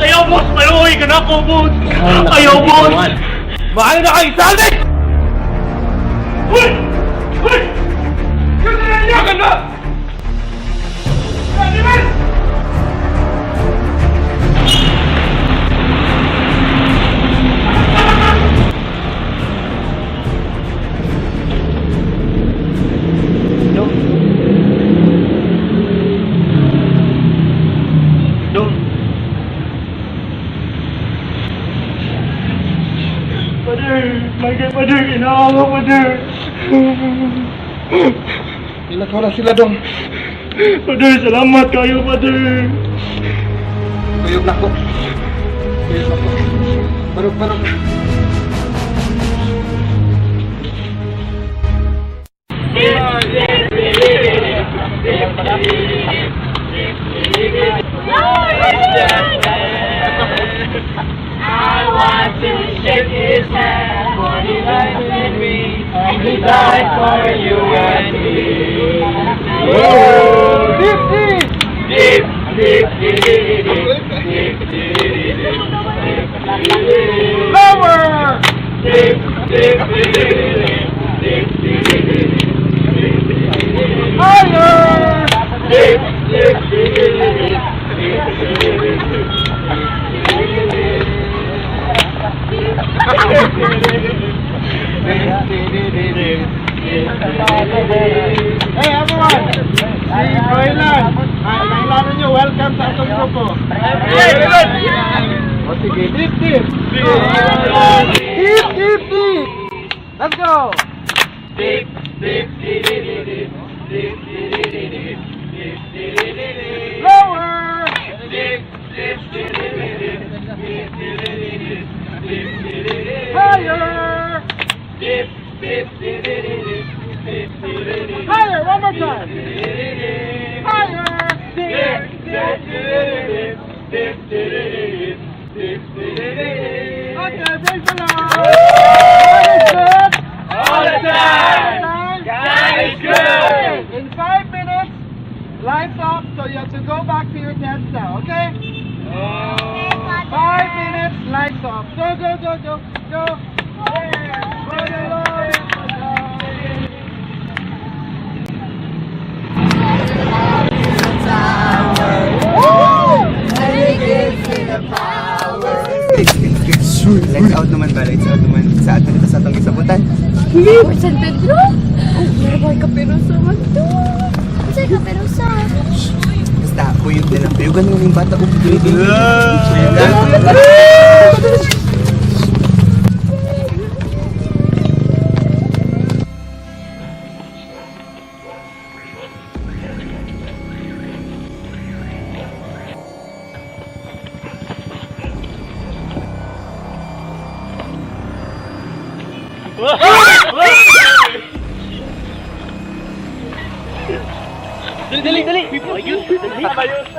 Ayaw, boss! Maluhay ka na ako, boss! Ayaw, boss! Mahal na kayo sa atin! Uy! Uy! Ganda na niya! Maganda! Animal! Pader, inaawa, Pader. Ilat ko na sila, Dong. Pader, salamat kayo, Pader. Kuyog na ko. Kuyog na ko. Barog. I want to shake his hand, for he lives in me, and he died for you and me. Oh, deep, deep, deep, deep, deep, deep, deep, deep, lower, deep, deep, deep, deep, deep, higher, deep, deep, Hey everyone! Si Roylan! Kailangan nyo, welcome sa atong grupo! O sige, deep! Deep! Let's go! deep, Lower! Higher! Higher, one more time! Higher! Okay, praise the Lord! All the time! God is good! In 5 minutes, lights off, so you have to go back to your tents now, okay? 5 minutes, lights off. Go! For the Lord! Lights out naman ba? Lights out naman sa atin ito sa atong isabutan. Or San Pedro? Oh, meron ka kaperusa man to. Kasi kaperusa. Basta, kuyog na lang. Kuyugan mo yung bata ko. Dali! Ayun!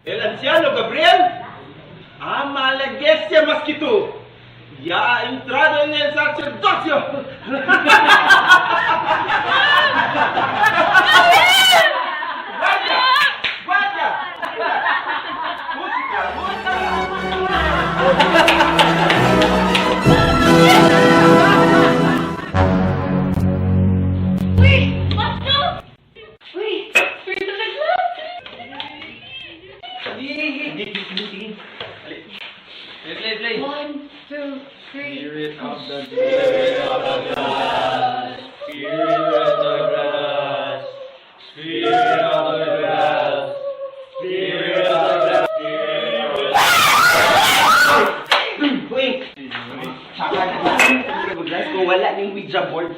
El anciano Gabriel ama la iglesia más que tú. Ya ha entrado en el sacerdocio. ¡Guardia! ¡Guardia! ¡Música! Wait! Let's go! Wait! Spirit of the Glass! Play. 1, 2, 3. Spirit of the glass. Spirit of the glass. Spirit of the glass. Spirit of the glass. Wait! Saka na. Guys, kung wala ning Ouija board.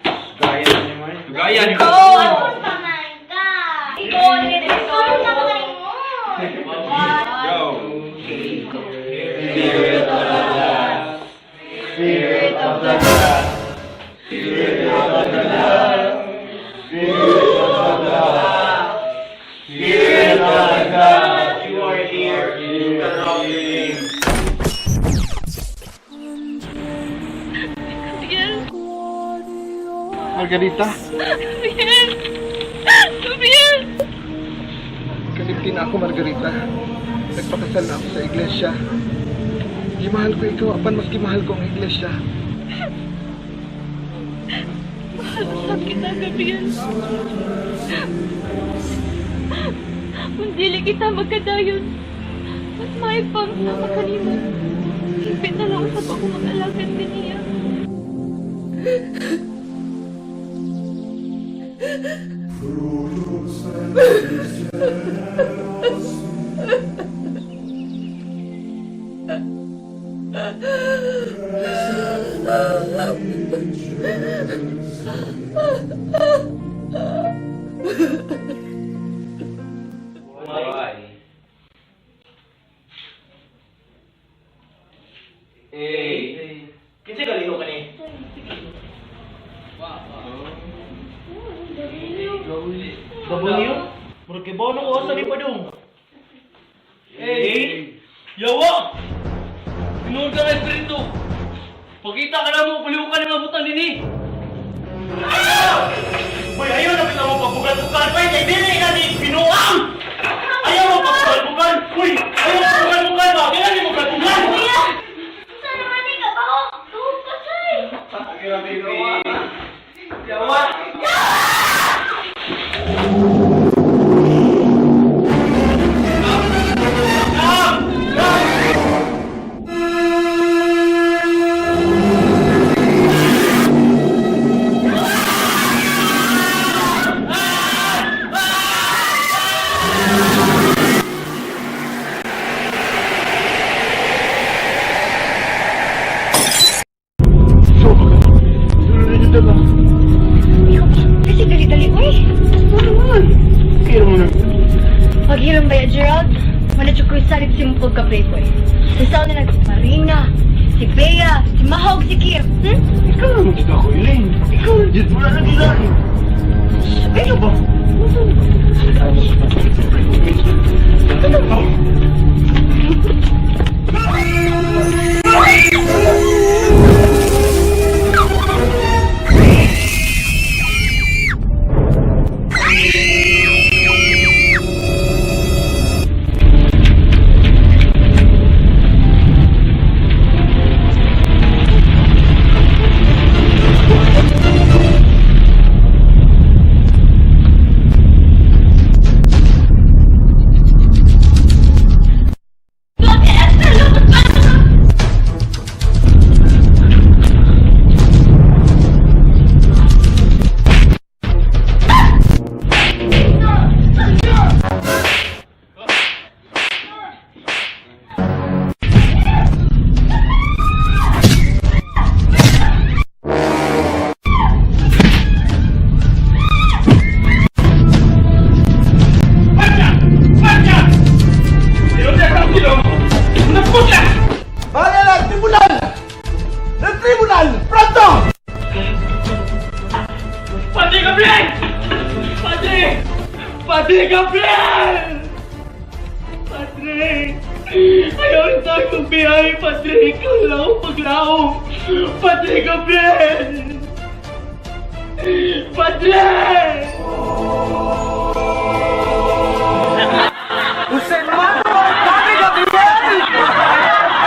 Gaya ni mo. Gaya ni mo. Ikaw ulit. Ikaw ulit. Go. Spirit of the glass. Spirit of the glass. Spirit of the glass. Spirit of the glass. Spirit of the glass. You are here in the surrounding. Margarita, Gabriel! Gabriel! kalipin ako, Margarita. Nagpakasal na ako sa iglesia. Mahal ko ikaw, apan maski mahal ko ang iglesia. Mahal kita, Gabriel. Kung dili kita magkadayon, mas may pang sama kanimo. Higpit na lang usap ako mag-alagan kaniya. Kinsa galino ka ni? W? Murag kay bono ko sa lipa dong. Yawa! Tinuod ka ng espiritu. Pagkita ka na mo, puliw ka na mga butang dini. Uy, ayaw na kita mo pagbugal-bugal. Uy, kay dili ka ni pinuang! Ayaw mo pagbugal-bugal. Uy, ayaw mo pagbugal-bugal ba? Kailan ni mo pagbugal? Saan naman ni ka ba? Tuhog ka, say! Yawa! Kasi dali-dali, uy! Ano naman? Paghiram ba yan, Gerald? Wala siya ko'y sarip simple ka, Playboy. Isaw na si Marina, si Bea, si Mahog, si Kim. Ikaw naman kita ko, Elaine. Ikaw na dyan, wala na gilain. Ano ba? Ano ba? akong biyahe, Padre. Ikaw lang ang paglaom. Padre Gabriel! Padre! Usted mata al padre Gabriel.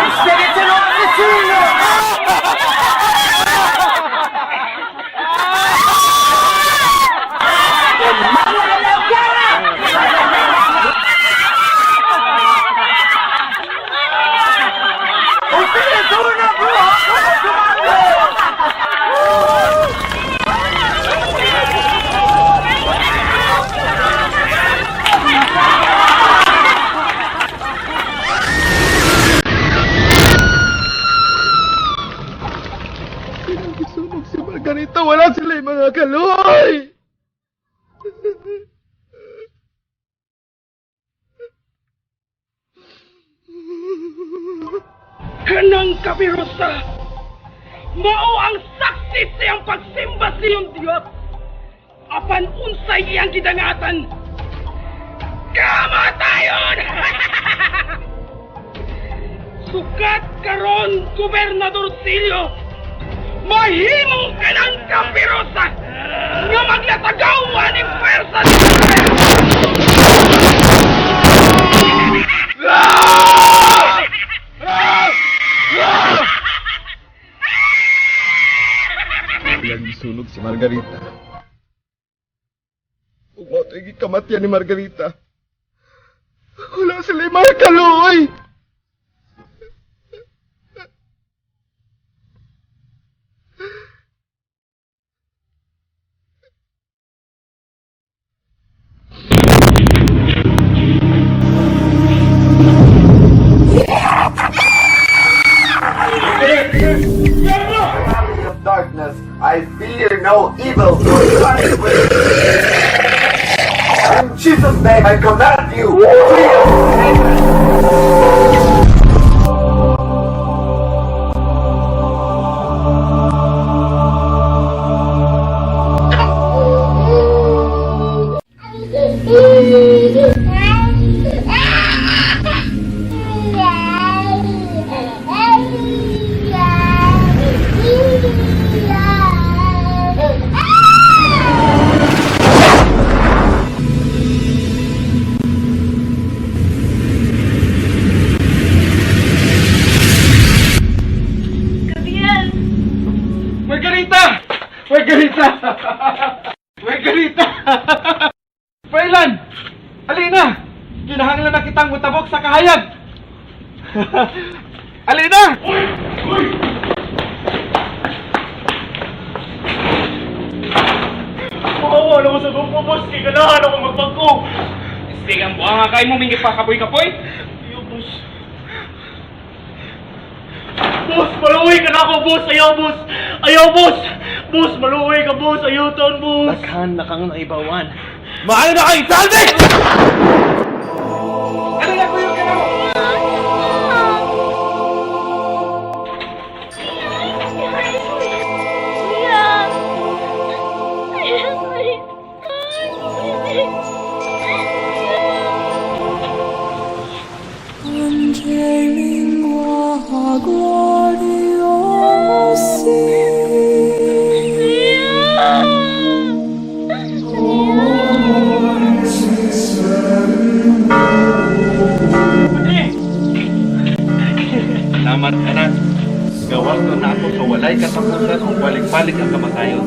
Usted es el asesino. ¡Usted es una bruja! ¡Como su madre! Pinagisunog si Margarita. Wala sila yung mga kaloy! Kanang kabirusa! Mao ang saksi siyang pagsimba siyang Diyos! Apan unsay iyang gidangatan! Kamatayon! Sukat karon, Gobernador Silio! Mahimong ka ng kabirusa! Nga maglatagawa ng pwersa ni Pinagisunog si Margarita. Kung mo ito yung kamatyan ni Margarita, wala sila yung mga kaloy! Of darkness, I fear no evil. In Jesus' name, I command you, Gabriel! Margarita! Margarita! Margarita! Froilan! Alina! Kinahanglan na kitang mutabok sa kahayag! Alina! Mawawa na ko sa grupo, boss. Kaya ganahan ako magpagko. Istigang buha nga kayo mo, mingi pa kapoy-kapoy. Iyo, boss. Boss, maluwi ka na ako, boss! Ayaw, boss! Ayaw, boss! Boss, maluwi ka, boss! Ayaw, taon, boss! Daghan na kang naibawan. Mahal na kayo, salve! Ano na, kuyo ka na mo? Salamat ka na. Gawas ko na ako sa walay katapusan o balik-balik ang kamatayon.